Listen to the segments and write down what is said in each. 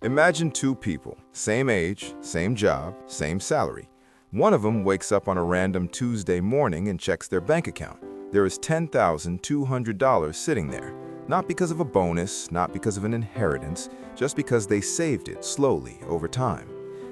Imagine two people, same age, same job, same salary. One of them wakes up on a random Tuesday morning and checks their bank account. There is $10,200 sitting there. Not because of a bonus, not because of an inheritance, just because they saved it slowly over time.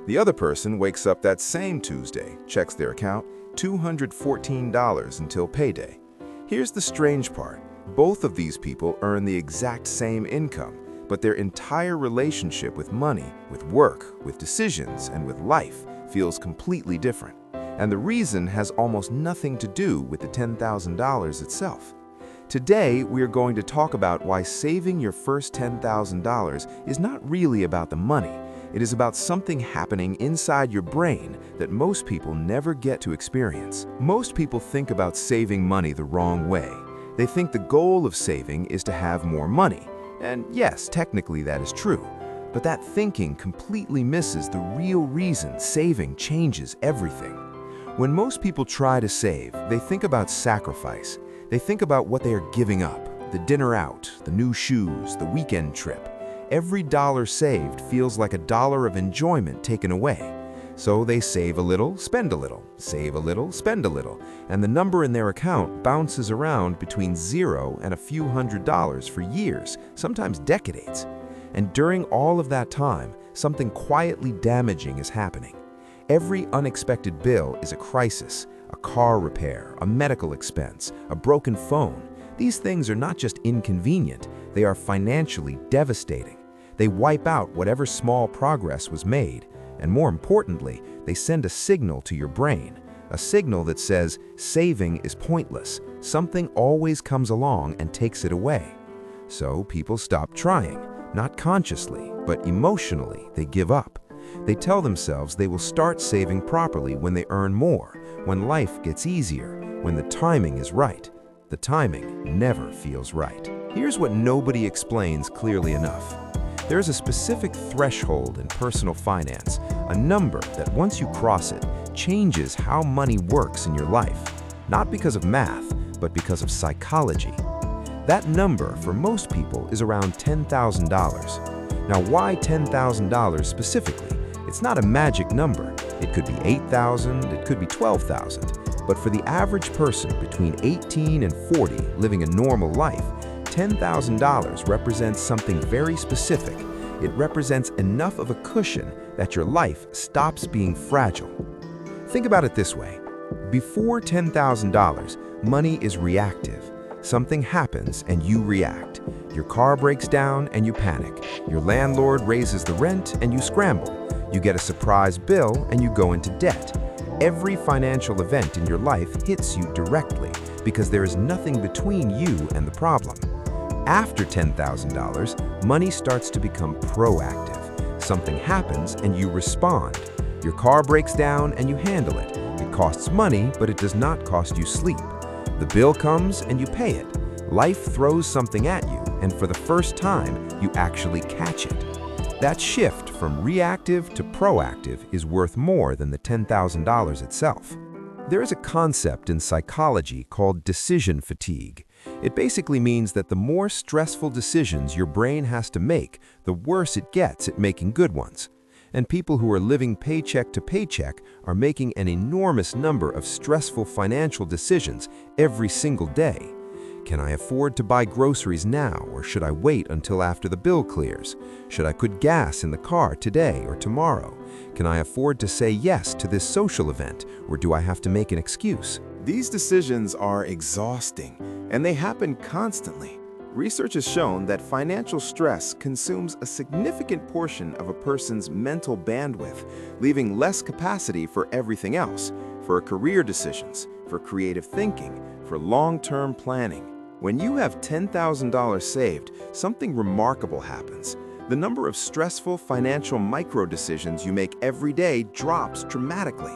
The other person wakes up that same Tuesday, checks their account, $214 until payday. Here's the strange part. Both of these people earn the exact same income, but their entire relationship with money, with work, with decisions, and with life feels completely different. And the reason has almost nothing to do with the $10,000 itself. Today, we are going to talk about why saving your first $10,000 is not really about the money. It is about something happening inside your brain that most people never get to experience. Most people think about saving money the wrong way. They think the goal of saving is to have more money. And yes, technically that is true, but that thinking completely misses the real reason saving changes everything. When most people try to save, they think about sacrifice. They think about what they are giving up, the dinner out, the new shoes, the weekend trip. Every dollar saved feels like a dollar of enjoyment taken away. So they save a little, spend a little, save a little, spend a little, and the number in their account bounces around between $0 and a few $100s for years, sometimes decades. And during all of that time, something quietly damaging is happening. Every unexpected bill is a crisis, a car repair, a medical expense, a broken phone. These things are not just inconvenient, they are financially devastating. They wipe out whatever small progress was made. And more importantly, they send a signal to your brain, a signal that says saving is pointless. Something always comes along and takes it away. So people stop trying, not consciously, but emotionally they give up. They tell themselves they will start saving properly when they earn more, when life gets easier, when the timing is right. The timing never feels right. Here's what nobody explains clearly enough. There is a specific threshold in personal finance, a number that once you cross it, changes how money works in your life. Not because of math, but because of psychology. That number for most people is around $10,000. Now why $10,000 specifically? It's not a magic number. It could be $8,000, it could be $12,000. But for the average person between 18 and 40 living a normal life, $10,000 represents something very specific. It represents enough of a cushion that your life stops being fragile. Think about it this way. Before $10,000, money is reactive. Something happens and you react. Your car breaks down and you panic. Your landlord raises the rent and you scramble. You get a surprise bill and you go into debt. Every financial event in your life hits you directly because there is nothing between you and the problem. After $10,000, money starts to become proactive. Something happens and you respond. Your car breaks down and you handle it. It costs money, but it does not cost you sleep. The bill comes and you pay it. Life throws something at you, and for the first time, you actually catch it. That shift from reactive to proactive is worth more than the $10,000 itself. There is a concept in psychology called decision fatigue. It basically means that the more stressful decisions your brain has to make, the worse it gets at making good ones. And people who are living paycheck to paycheck are making an enormous number of stressful financial decisions every single day. Can I afford to buy groceries now, or should I wait until after the bill clears? Should I put gas in the car today or tomorrow? Can I afford to say yes to this social event, or do I have to make an excuse? These decisions are exhausting, and they happen constantly. Research has shown that financial stress consumes a significant portion of a person's mental bandwidth, leaving less capacity for everything else, for career decisions, for creative thinking, for long-term planning. When you have $10,000 saved, something remarkable happens. The number of stressful financial micro-decisions you make every day drops dramatically.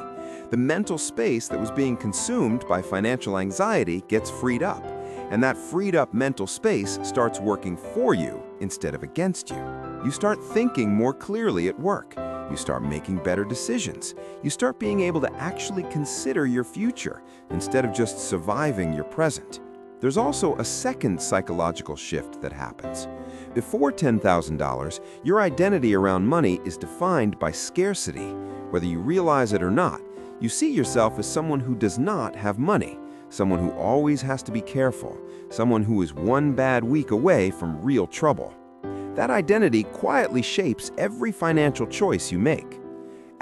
The mental space that was being consumed by financial anxiety gets freed up, and that freed up mental space starts working for you instead of against you. You start thinking more clearly at work. You start making better decisions. You start being able to actually consider your future instead of just surviving your present. There's also a second psychological shift that happens. Before $10,000, your identity around money is defined by scarcity. Whether you realize it or not, you see yourself as someone who does not have money, someone who always has to be careful, someone who is one bad week away from real trouble. That identity quietly shapes every financial choice you make.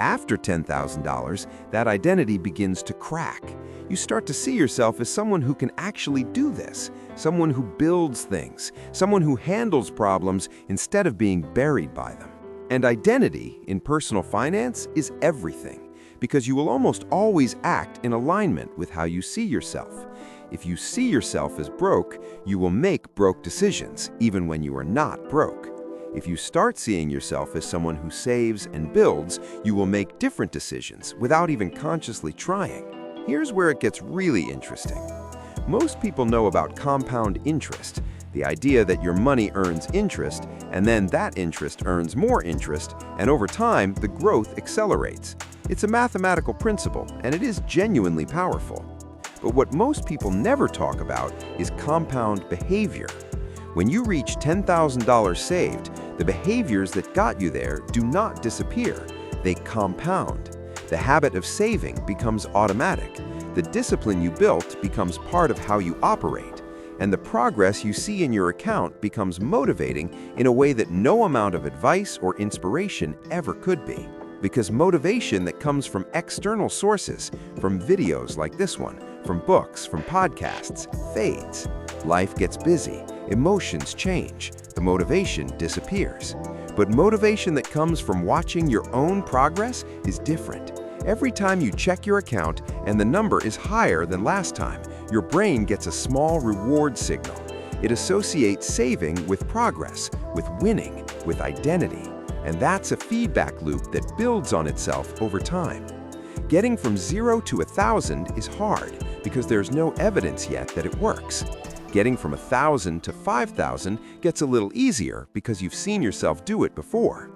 After $10,000, that identity begins to crack. You start to see yourself as someone who can actually do this, someone who builds things, someone who handles problems instead of being buried by them. And identity in personal finance is everything, because you will almost always act in alignment with how you see yourself. If you see yourself as broke, you will make broke decisions, even when you are not broke. If you start seeing yourself as someone who saves and builds, you will make different decisions without even consciously trying. Here's where it gets really interesting. Most people know about compound interest, the idea that your money earns interest, and then that interest earns more interest, and over time, the growth accelerates. It's a mathematical principle, and it is genuinely powerful. But what most people never talk about is compound behavior. When you reach $10,000 saved, the behaviors that got you there do not disappear. They compound. The habit of saving becomes automatic. The discipline you built becomes part of how you operate. And the progress you see in your account becomes motivating in a way that no amount of advice or inspiration ever could be. Because motivation that comes from external sources, from videos like this one, from books, from podcasts, fades. Life gets busy, emotions change, the motivation disappears. But motivation that comes from watching your own progress is different. Every time you check your account and the number is higher than last time, your brain gets a small reward signal. It associates saving with progress, with winning, with identity. And that's a feedback loop that builds on itself over time. Getting from 0 to 1,000 is hard because there's no evidence yet that it works. Getting from 1,000 to 5,000 gets a little easier because you've seen yourself do it before.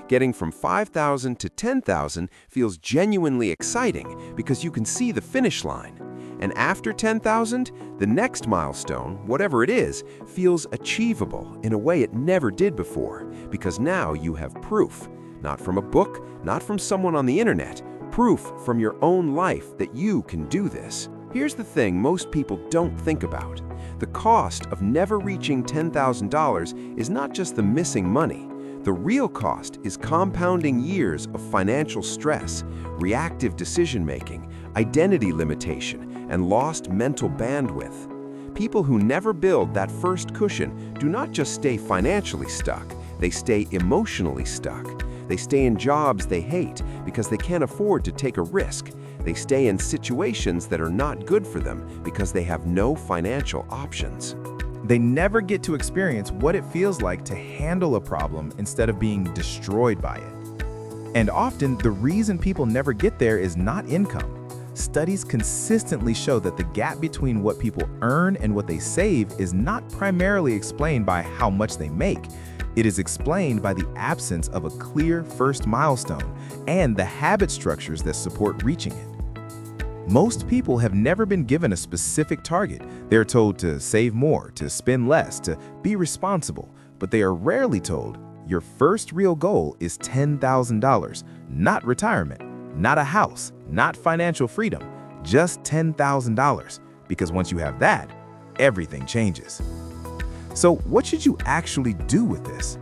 Getting from 5,000 to 10,000 feels genuinely exciting because you can see the finish line. And after 10,000, the next milestone, whatever it is, feels achievable in a way it never did before, because now you have proof. Not from a book, not from someone on the internet, proof from your own life that you can do this. Here's the thing most people don't think about. The cost of never reaching $10,000 is not just the missing money. The real cost is compounding years of financial stress, reactive decision-making, identity limitation, and lost mental bandwidth. People who never build that first cushion do not just stay financially stuck, they stay emotionally stuck. They stay in jobs they hate because they can't afford to take a risk. They stay in situations that are not good for them because they have no financial options. They never get to experience what it feels like to handle a problem instead of being destroyed by it. And often, the reason people never get there is not income. Studies consistently show that the gap between what people earn and what they save is not primarily explained by how much they make. It is explained by the absence of a clear first milestone and the habit structures that support reaching it. Most people have never been given a specific target. They're told to save more, to spend less, to be responsible, but they are rarely told your first real goal is $10,000, not retirement, not a house, not financial freedom, just $10,000, because once you have that, everything changes. So what should you actually do with this?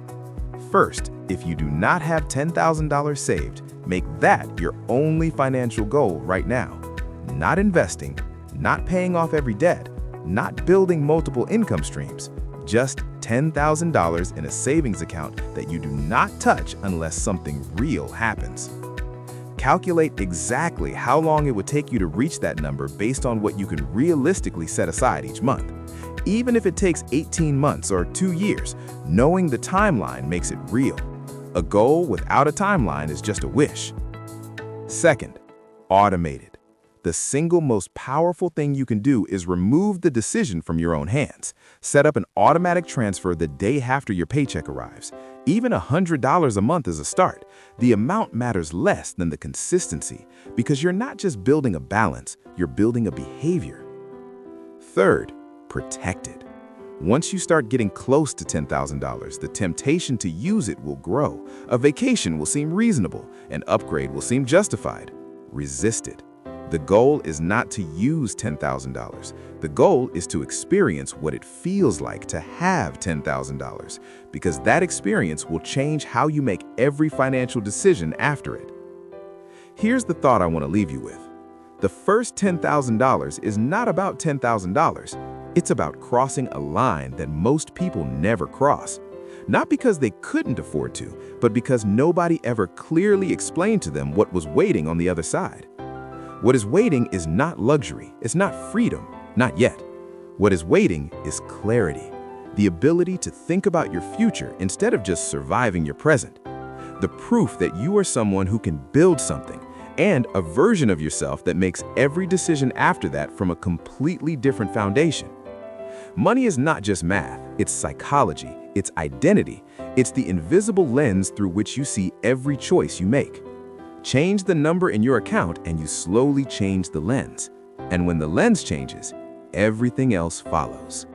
First, if you do not have $10,000 saved, make that your only financial goal right now. Not investing, not paying off every debt, not building multiple income streams, just $10,000 in a savings account that you do not touch unless something real happens. Calculate exactly how long it would take you to reach that number based on what you can realistically set aside each month. Even if it takes 18 months or 2 years, knowing the timeline makes it real. A goal without a timeline is just a wish. Second, automate it. The single most powerful thing you can do is remove the decision from your own hands. Set up an automatic transfer the day after your paycheck arrives. Even $100 a month is a start. The amount matters less than the consistency, because you're not just building a balance, you're building a behavior. Third, protect it. Once you start getting close to $10,000, the temptation to use it will grow. A vacation will seem reasonable. An upgrade will seem justified. Resist it. The goal is not to use $10,000. The goal is to experience what it feels like to have $10,000, because that experience will change how you make every financial decision after it. Here's the thought I want to leave you with. The first $10,000 is not about $10,000. It's about crossing a line that most people never cross. Not because they couldn't afford to, but because nobody ever clearly explained to them what was waiting on the other side. What is waiting is not luxury, it's not freedom, not yet. What is waiting is clarity, the ability to think about your future instead of just surviving your present. The proof that you are someone who can build something, and a version of yourself that makes every decision after that from a completely different foundation. Money is not just math, it's psychology, it's identity, it's the invisible lens through which you see every choice you make. Change the number in your account and you slowly change the lens. And when the lens changes, everything else follows.